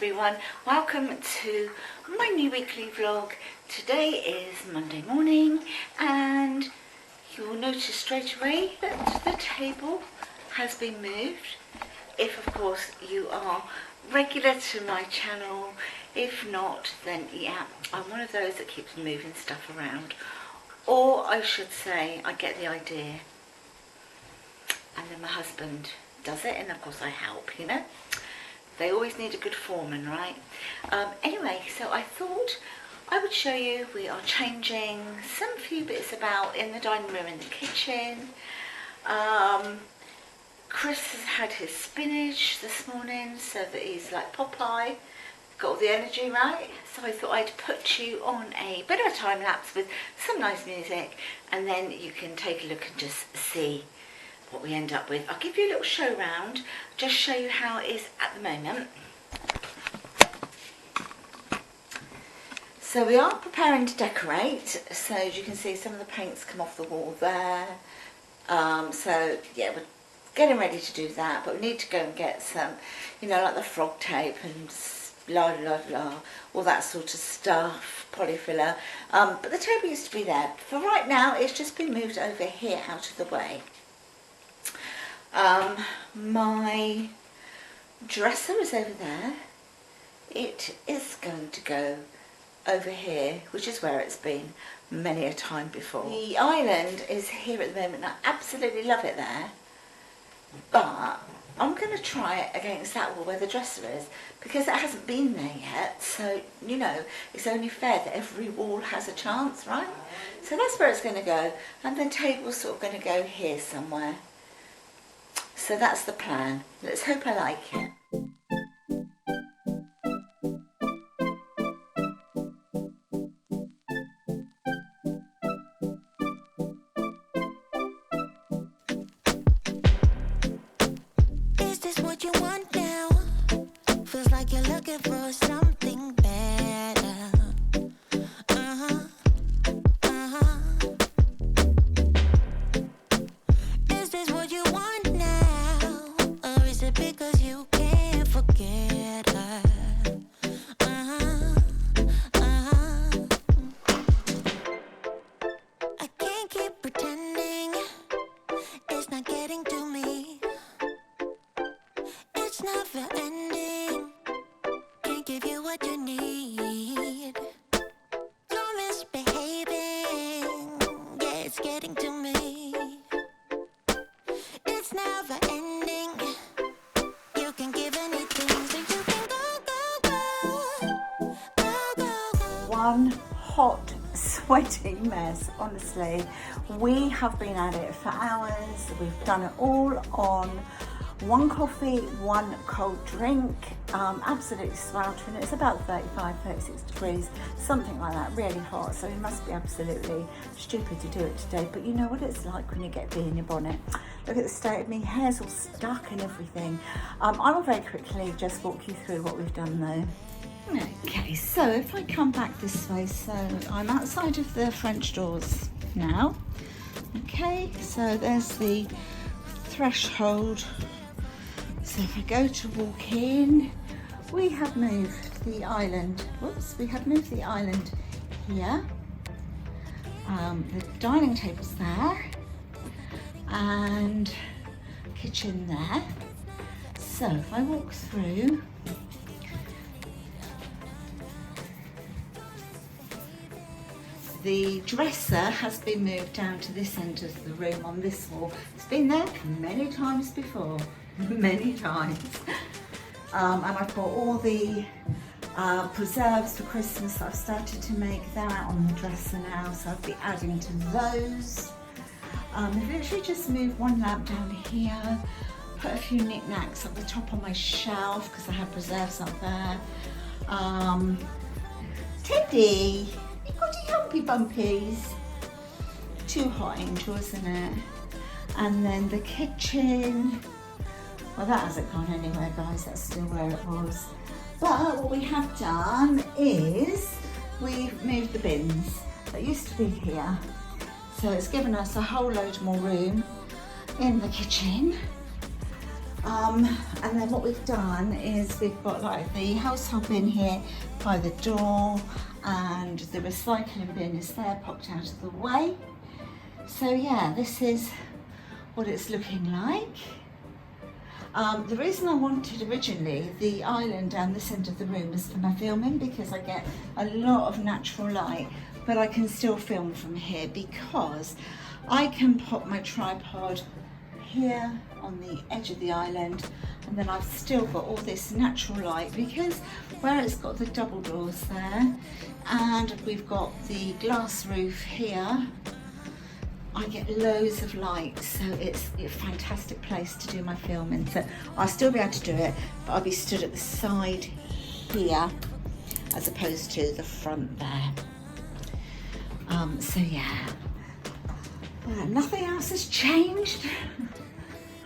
everyone, welcome to my new weekly vlog. Today is Monday morning and you'll notice straight away that the table has been moved. If of course you are regular to my channel, if not then yeah, I'm one of those that keeps moving stuff around, or I should say I get the idea and then my husband does it and of course I help, you know. They always need a good foreman, right? Anyway, so I thought I would show you, we are changing some few bits about in the dining room and the kitchen. Chris has had his spinach this morning so that he's like Popeye, got all the energy, right? So I thought I'd put you on a bit of a time lapse with some nice music and then you can take a look and just see what we end up with. I'll give you a little show round, just show you how it is at the moment. So we are preparing to decorate, so as you can see some of the paint's come off the wall there. So yeah, we're getting ready to do that, but we need to go and get some, you know, like the frog tape and blah blah blah, all that sort of stuff, polyfiller. But the table used to be there. For right now, it's just been moved over here out of the way. My dresser is over there. It is going to go over here, which is where it's been many a time before. The island is here at the moment. I absolutely love it there, but I'm going to try it against that wall where the dresser is because it hasn't been there yet. So, you know, it's only fair that every wall has a chance, right? So that's where it's going to go, and the table's sort of going to go here somewhere. So that's the plan. Let's hope I like it. Is this what you want now? Feels like you're looking for something better. Is this what you want now? Or is it because you can't forget her? I can't keep pretending it's not getting to me. It's never ending. Can't give you what you need. You're misbehaving. Yeah, it's getting to me. It's never ending. You can give anything, so you can go. One hot, sweaty mess, honestly. We have been at it for hours. We've done it all on one coffee, one cold drink, absolutely sweltering. It's about 35, 36 degrees, something like that, really hot. So it must be absolutely stupid to do it today. But you know what it's like when you get a bee in your bonnet. Look at the state of me, hair's all stuck and everything. I will very quickly just walk you through what we've done though. Okay, so if I come back this way, so I'm outside of the French doors now. Okay, so there's the threshold. So if I go to walk in, we have moved the island. Whoops, we have moved the island here. The dining table's there and kitchen there. So if I walk through, the dresser has been moved down to this end of the room on this wall. It's been there many times before, many times. And I've got all the preserves for Christmas. I've started to make that on the dresser now, so I'll be adding to those. I've literally just moved one lamp down here, put a few knickknacks up the top of my shelf because I have preserves up there. Teddy, you've got your humpy bumpies. Too hot, Angel, isn't it? And then the kitchen. Well, that hasn't gone anywhere, guys. That's still where it was. But what we have done is we've moved the bins that used to be here. So it's given us a whole load more room in the kitchen. And then what we've done is we've got like the household bin here by the door, and the recycling bin is there, popped out of the way. So yeah, this is what it's looking like. The reason I wanted originally the island down this end of the room was for my filming, because I get a lot of natural light, but I can still film from here because I can pop my tripod here on the edge of the island, and then I've still got all this natural light because where it's got the double doors there and we've got the glass roof here, I get loads of light, so it's a fantastic place to do my filming. So I'll still be able to do it, but I'll be stood at the side here as opposed to the front there. So yeah, nothing else has changed.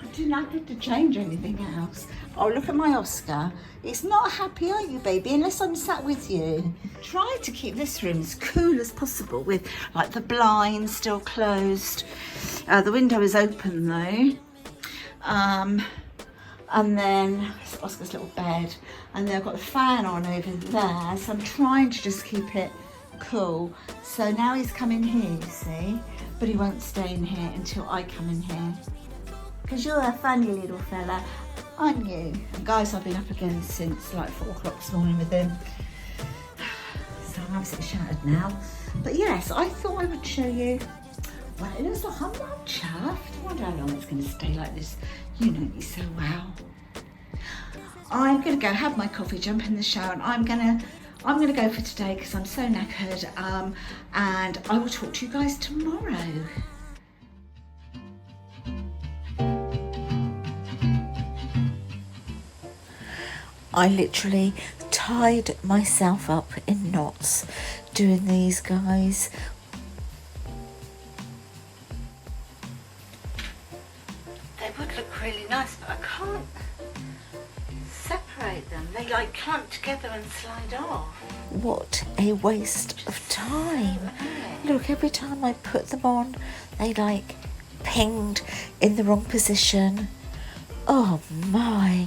I do not have to change anything else. Oh, look at my Oscar. He's not happy, are you, baby? Unless I'm sat with you. Try to keep this room as cool as possible with like the blinds still closed. The window is open though. And then Oscar's little bed. And then I've got the fan on over there. So I'm trying to just keep it cool. So now he's come in here, you see. But he won't stay in here until I come in here. Because you're a funny little fella, aren't you? And guys, I've been up again since like 4 o'clock this morning with him. So I'm absolutely shattered now. But yes, I thought I would show you. Well, it looks like I'm not chuffed. I wonder how long it's going to stay like this. You know me so well. I'm going to go have my coffee, jump in the shower, and I'm going to go for today because I'm so knackered. And I will talk to you guys tomorrow. I literally tied myself up in knots doing these, guys. They would look really nice, but I can't separate them. They like clamp together and slide off. What a waste of time. Look, every time I put them on, they like pinged in the wrong position. Oh my.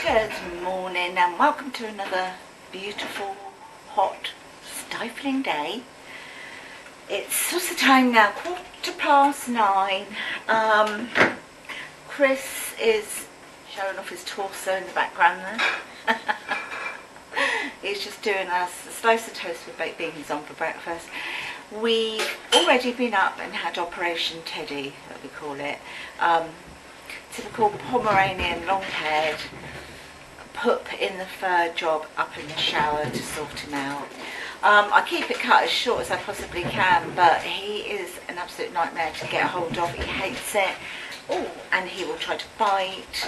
Good morning and welcome to another beautiful, hot, stifling day. It's what's the time now? 9:15. Chris is showing off his torso in the background there. He's just doing us a slice of toast with baked beans on for breakfast. We've already been up and had Operation Teddy, that we call it. Typical Pomeranian, long-haired, pup in the fur job up in the shower to sort him out. I keep it cut as short as I possibly can, but he is an absolute nightmare to get a hold of. He hates it. Oh, and he will try to bite.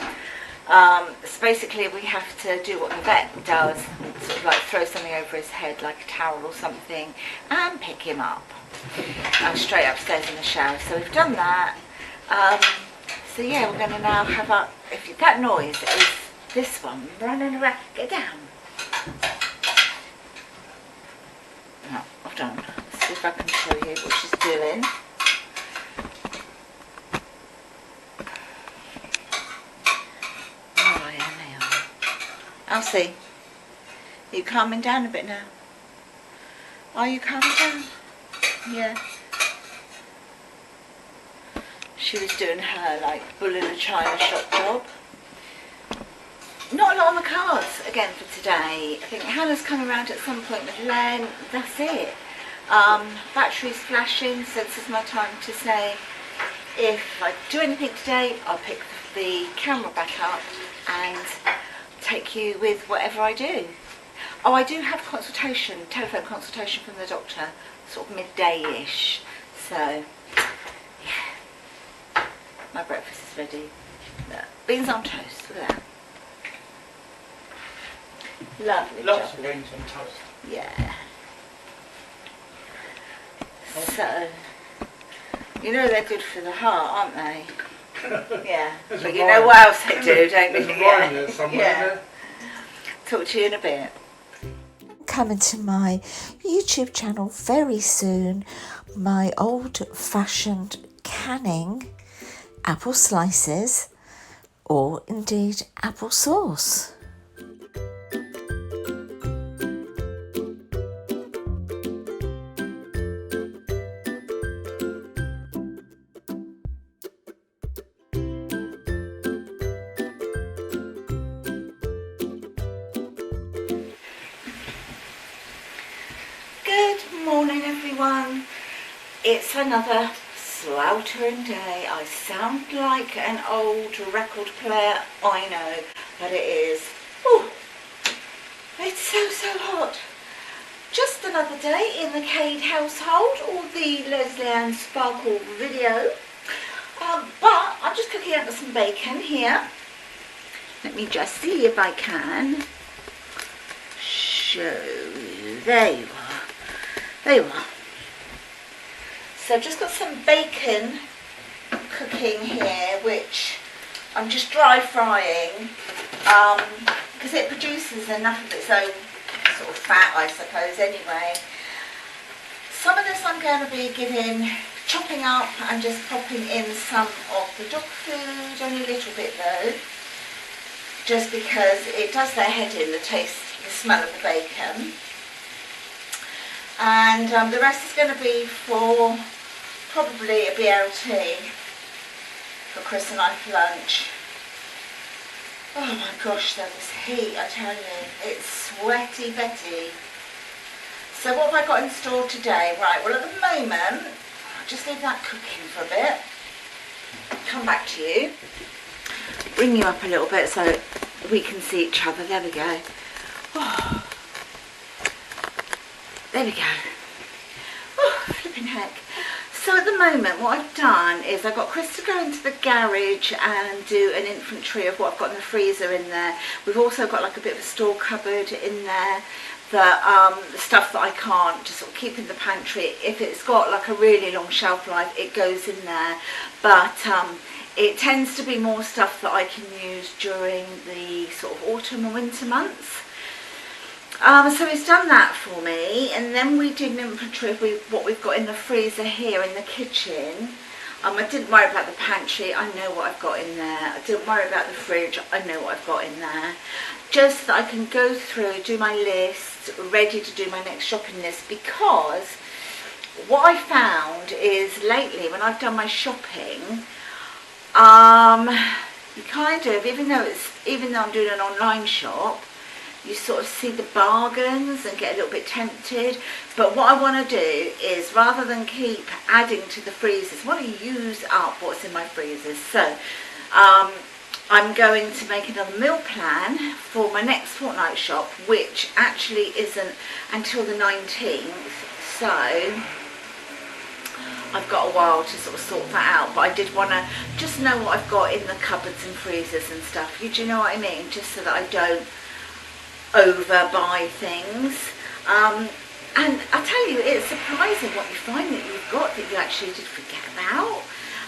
So basically we have to do what the vet does, sort of like throw something over his head like a towel or something and pick him up straight upstairs in the shower. So we've done that. So yeah, we're going to now have our, if that noise is this one running around. Get down. No, I've done. Let's see if I can show you what she's doing. Oh yeah, they are. Elsie, are you calming down a bit now? Are you calming down? Yeah. She was doing her like bull in a china shop job. Not a lot on the cards again for today. I think Hannah's come around at some point with Len. That's it. Battery's flashing, so this is my time to say if I do anything today, I'll pick the camera back up and take you with whatever I do. Oh, I do have consultation, telephone consultation from the doctor, sort of midday-ish. So, yeah. My breakfast is ready. Look, beans on toast, look at that. Lovely. Lots of beans on toast. Yeah. So, you know they're good for the heart, aren't they? Yeah. But you know what else they do, don't you? There's a rhyme there somewhere, Yeah. Talk to you in a bit. Coming to my YouTube channel very soon, my old-fashioned canning apple slices, or indeed apple sauce. Good morning everyone. It's another slaughtering day. I sound like an old record player, I know, but it is. Ooh, it's so hot. Just another day in the Cade household, or the Lesleyanne Sparkle video. But I'm just cooking up some bacon here. Let me just see if I can show you. There you are. There you are. So I've just got some bacon cooking here, which I'm just dry frying because it produces enough of its own sort of fat, I suppose, anyway. Some of this I'm going to be chopping up and just popping in some of the dog food, only a little bit though, just because it does their head in, the taste, the smell of the bacon. And the rest is going to be for probably a BLT for Chris and I for lunch. Oh my gosh, there was heat, I tell you. It's sweaty Betty. So what have I got in store today? Right, well at the moment, I'll just leave that cooking for a bit. Come back to you. Bring you up a little bit so we can see each other. There we go. Oh. There we go. Oh, flipping heck. So at the moment what I've done is I got Chris to go into the garage and do an inventory of what I've got in the freezer in there. We've also got like a bit of a store cupboard in there, the stuff that I can't just sort of keep in the pantry. If it's got like a really long shelf life, it goes in there. But it tends to be more stuff that I can use during the sort of autumn and winter months. So he's done that for me, and then we did an inventory of what we've got in the freezer here in the kitchen. I didn't worry about the pantry, I know what I've got in there. I didn't worry about the fridge, I know what I've got in there. Just that I can go through, do my list, ready to do my next shopping list, because what I found is lately when I've done my shopping, you kind of, even though I'm doing an online shop, you sort of see the bargains and get a little bit tempted. But what I want to do is, rather than keep adding to the freezers, I want to use up what's in my freezers. So I'm going to make another meal plan for my next fortnight shop, which actually isn't until the 19th. So I've got a while to sort of sort that out, but I did want to just know what I've got in the cupboards and freezers and stuff. Do you know what I mean? Just so that I don't overbuy things. And I tell you, it's surprising what you find that you've got that you actually did forget about,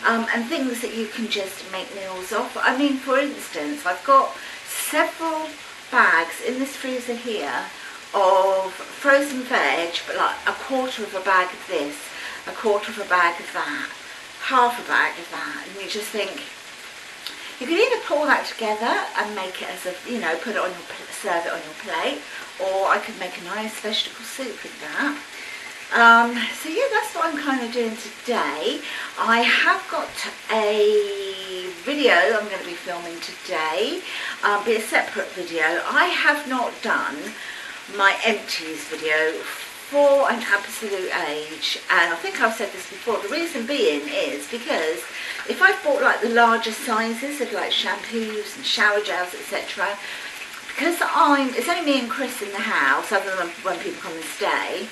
and things that you can just make meals off. I mean, for instance, I've got several bags in this freezer here of frozen veg, but like a quarter of a bag of this, a quarter of a bag of that, half a bag of that, and you just think, you can either pull that together and make it as a, you know, put it on your, serve it on your plate, or I could make a nice vegetable soup with that. So yeah, that's what I'm kind of doing today. I have got a video I'm going to be filming today, be a separate video. I have not done my empties video for an absolute age, and I think I've said this before. The reason being is because if I've bought like the larger sizes of like shampoos and shower gels, etc., because it's only me and Chris in the house, other than when people come and stay,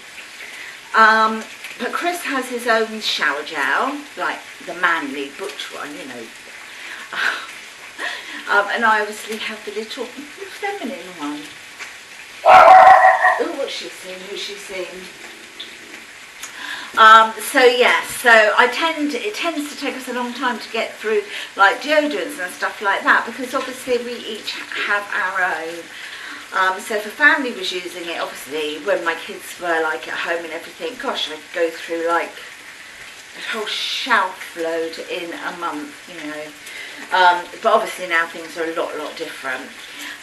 but Chris has his own shower gel, like the manly butch one, you know, and I obviously have the little feminine one. Oh, what's she seen? Who's she seen? So yeah, so it tends to take us a long time to get through like deodorants and stuff like that, because obviously we each have our own. So if a family was using it, obviously when my kids were like at home and everything, gosh, I'd go through like a whole shelf load in a month, you know. But obviously now things are a lot different.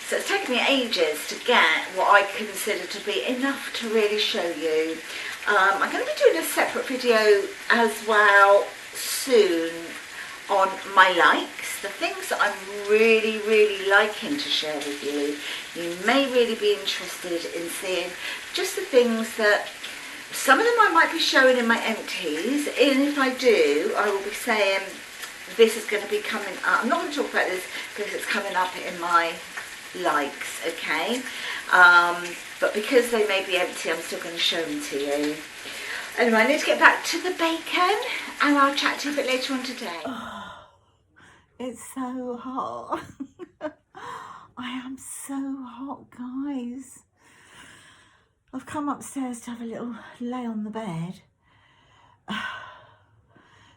So it's taken me ages to get what I consider to be enough to really show you. I'm going to be doing a separate video as well soon on my likes, the things that I'm really liking to share with you. You may really be interested in seeing just the things that, some of them I might be showing in my empties, and if I do, I will be saying this is going to be coming up. I'm not going to talk about this because it's coming up in my likes, okay, but because they may be empty, I'm still going to show them to you. Anyway, I need to get back to the bacon, and I'll chat to you a bit later on today. Oh, it's so hot. I am so hot, guys. I've come upstairs to have a little lay on the bed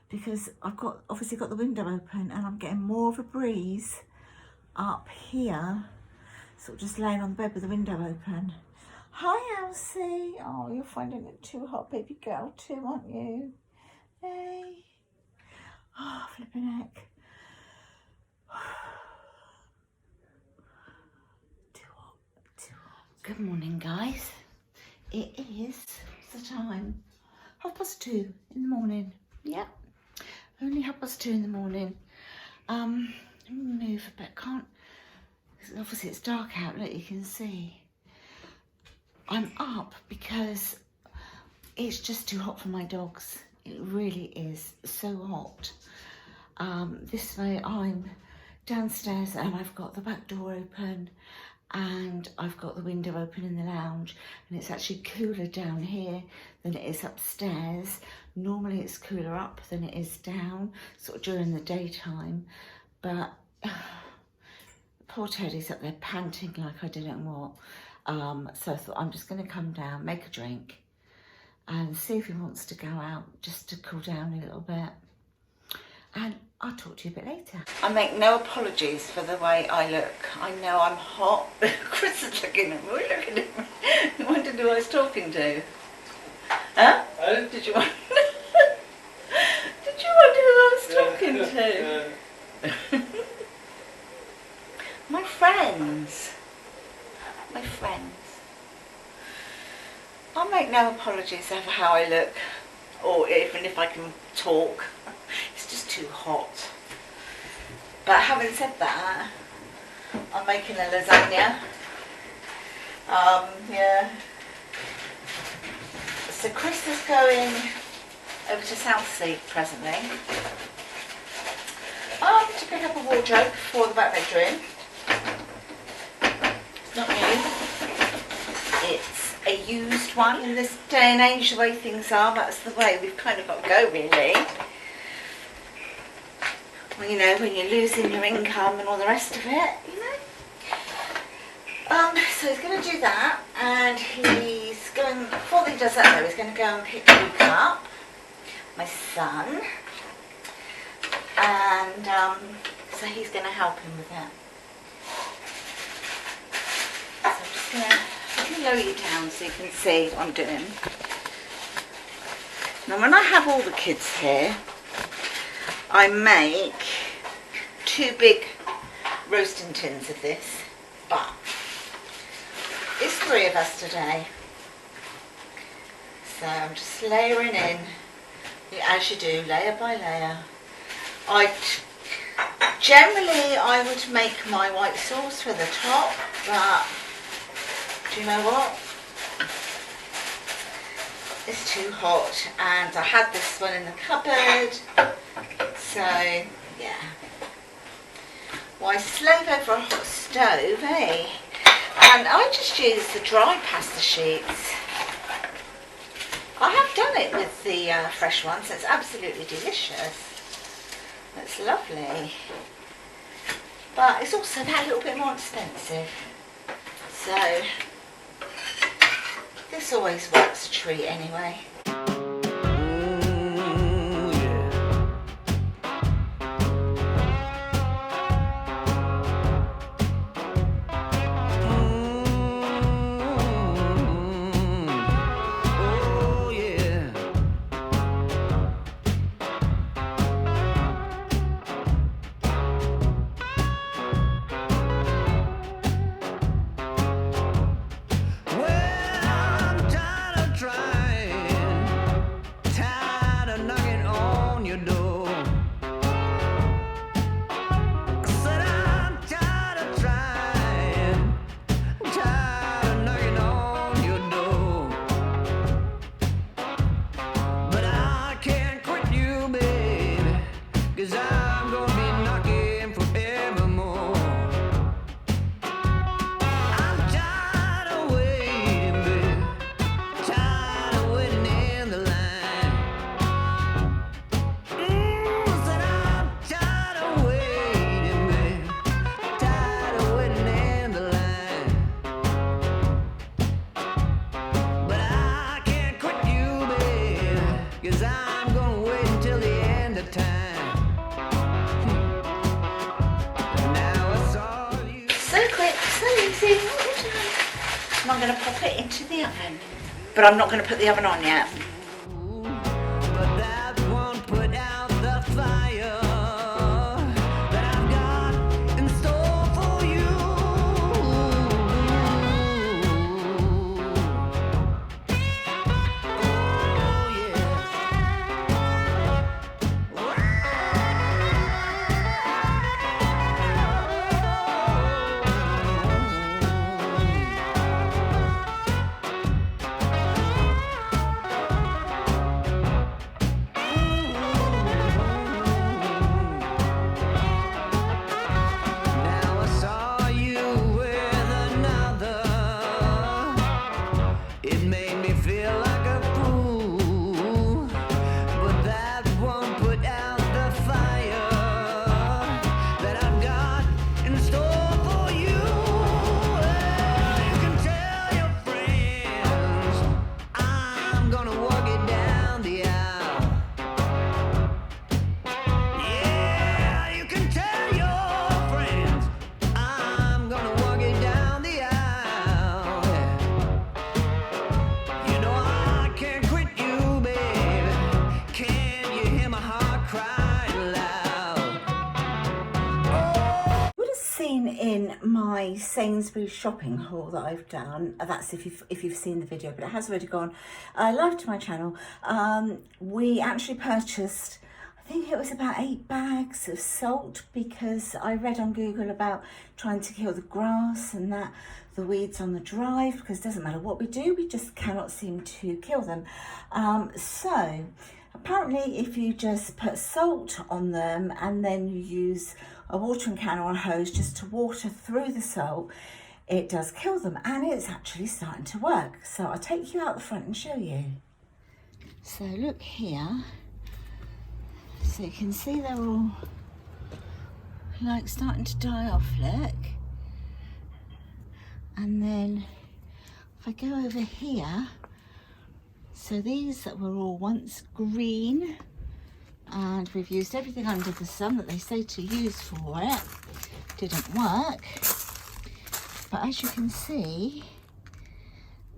because I've obviously got the window open, and I'm getting more of a breeze up here. Sort of just laying on the bed with the window open. Hi, Elsie. Oh, you're finding it too hot, baby girl, too, aren't you? Hey. Oh, flipping heck. Too hot, too hot. Good morning, guys. It is the time 2:30 in the morning. Yep, only 2:30 in the morning. Let me move a bit. Can't. Obviously it's dark out, look, you can see. I'm up because it's just too hot for my dogs. It really is so hot. This way I'm downstairs and I've got the back door open and I've got the window open in the lounge, and it's actually cooler down here than it is upstairs. Normally it's cooler up than it is down, sort of during the daytime, but poor Teddy's up there panting like I don't know what. So I thought I'm just going to come down, make a drink, and see if he wants to go out just to cool down a little bit. And I'll talk to you a bit later. I make no apologies for the way I look. I know I'm hot. Chris is looking at me. Look at him. You wondered who I was talking to? Huh? Did you wonder? Did you wonder who I was talking to? My friends. My friends. I'll make no apologies over how I look, or even if I can talk. It's just too hot. But having said that, I'm making a lasagna. Yeah. So Chris is going over to Southsea presently. To pick up a wardrobe for the back bedroom. It's not new. It's a used one. In this day and age, the way things are, that's the way we've kind of got to go, really. Well, you know, when you're losing your income and all the rest of it, you know. So he's going to do that, and he's going, before he does that though, he's going to go and pick Luke up, my son, and so he's going to help him with that. So I'm just going to lower you down so you can see what I'm doing. Now when I have all the kids here, I make 2 big roasting tins of this, but it's 3 of us today, so I'm just layering in, as you do, layer by layer. Generally I would make my white sauce for the top, but do you know what? It's too hot, and I had this one in the cupboard, so yeah. Why slave over a hot stove, eh? And I just use the dry pasta sheets. I have done it with the fresh ones. It's absolutely delicious. It's lovely. But it's also that little bit more expensive. So this always works a treat anyway. And I'm going to pop it into the oven, but I'm not going to put the oven on yet. In my Sainsbury's shopping haul that I've done, that's if you've seen the video, but it has already gone live to my channel. We actually purchased, I think it was about 8 bags of salt, because I read on Google about trying to kill the grass and that the weeds on the drive, because it doesn't matter what we do, we just cannot seem to kill them. So apparently if you just put salt on them and then you use a watering can or a hose just to water through the salt, it does kill them, and it's actually starting to work. So I'll take you out the front and show you. So look here, so you can see they're all like starting to die off, look. And then if I go over here, so these that were all once green, and we've used everything under the sun that they say to use for it, didn't work. But as you can see,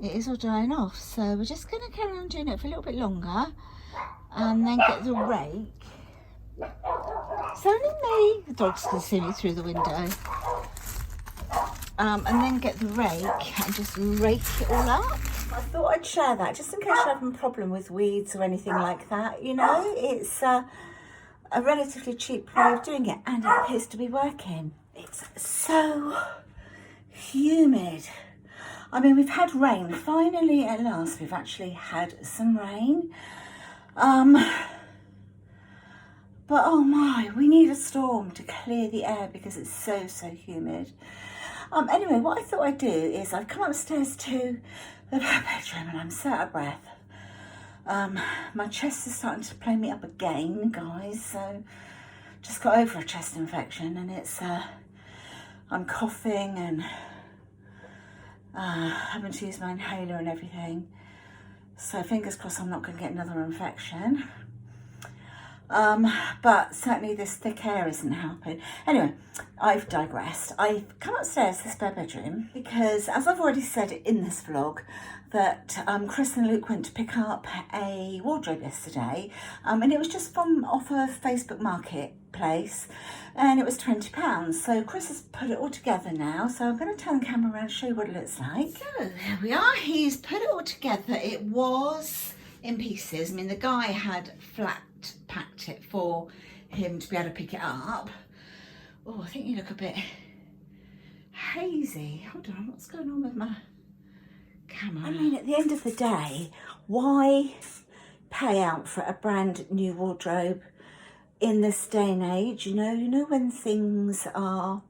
it is all dying off. So we're just going to carry on doing it for a little bit longer and then get the rake. It's only me. The dogs can see me through the window. And then get the rake and just rake it all up. I thought I'd share that just in case you're having a problem with weeds or anything like that. You know, it's a relatively cheap way of doing it, and it appears to be working. It's so humid. I mean, we've had rain. Finally, at last, we've actually had some rain. But oh my, we need a storm to clear the air because it's so humid. Anyway, what I thought I'd do is I've come upstairs to the bedroom and I'm so out of breath. My chest is starting to play me up again, guys. So just got over a chest infection, and it's I'm coughing and having to use my inhaler and everything. So fingers crossed I'm not going to get another infection. But certainly this thick air isn't helping. Anyway, I've digressed. I've come upstairs to the spare bedroom because, as I've already said in this vlog, that Chris and Luke went to pick up a wardrobe yesterday, and it was just off of Facebook Marketplace, and it was £20. So Chris has put it all together now, so I'm going to turn the camera around and show you what it looks like. So there we are. He's put it all together. It was in pieces. I mean, the guy had flat packed it for him to be able to pick it up. Oh, I think you look a bit hazy. Hold on, what's going on with my camera? I mean, at the end of the day, why pay out for a brand new wardrobe in this day and age? You know when things are,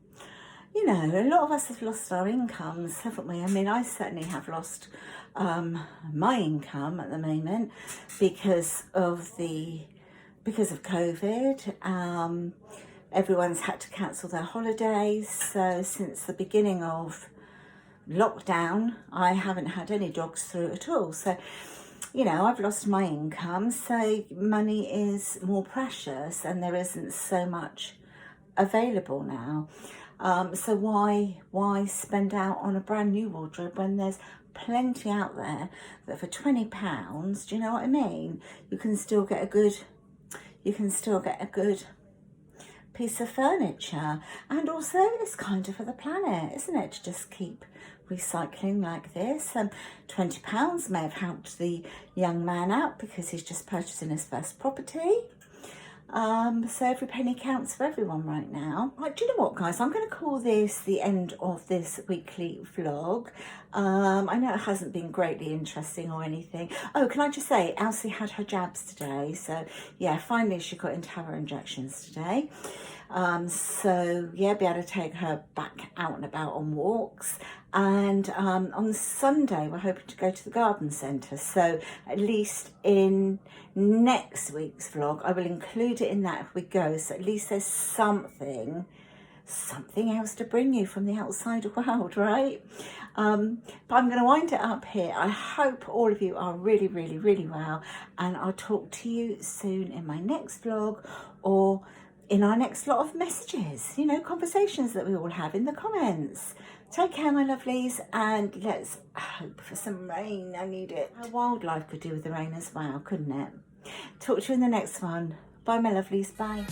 you know, a lot of us have lost our incomes, haven't we? I mean, I certainly have lost my income at the moment because of COVID. Everyone's had to cancel their holidays. So since the beginning of lockdown, I haven't had any dogs through at all. So, you know, I've lost my income. So money is more precious and there isn't so much available now. So why spend out on a brand new wardrobe when there's plenty out there that for £20, do you know what I mean? You can still get a good piece of furniture, and also it's kind of for the planet, isn't it, to just keep recycling like this. £20 may have helped the young man out because he's just purchasing his first property. So every penny counts for everyone right now. Right, do you know what, guys? I'm going to call this the end of this weekly vlog. I know it hasn't been greatly interesting or anything. Oh, can I just say, Elsie had her jabs today. So, yeah, finally she got in to have her injections today. So, yeah, be able to take her back out and about on walks. And on Sunday, we're hoping to go to the garden centre. So at least in next week's vlog, I will include it in that if we go. So at least there's something else to bring you from the outside world, right? But I'm going to wind it up here. I hope all of you are really, really, really well. And I'll talk to you soon in my next vlog or in our next lot of messages, you know, conversations that we all have in the comments. Take care, my lovelies, and let's hope for some rain. I need it. Our wildlife could do with the rain as well, couldn't it? Talk to you in the next one. Bye, my lovelies. Bye.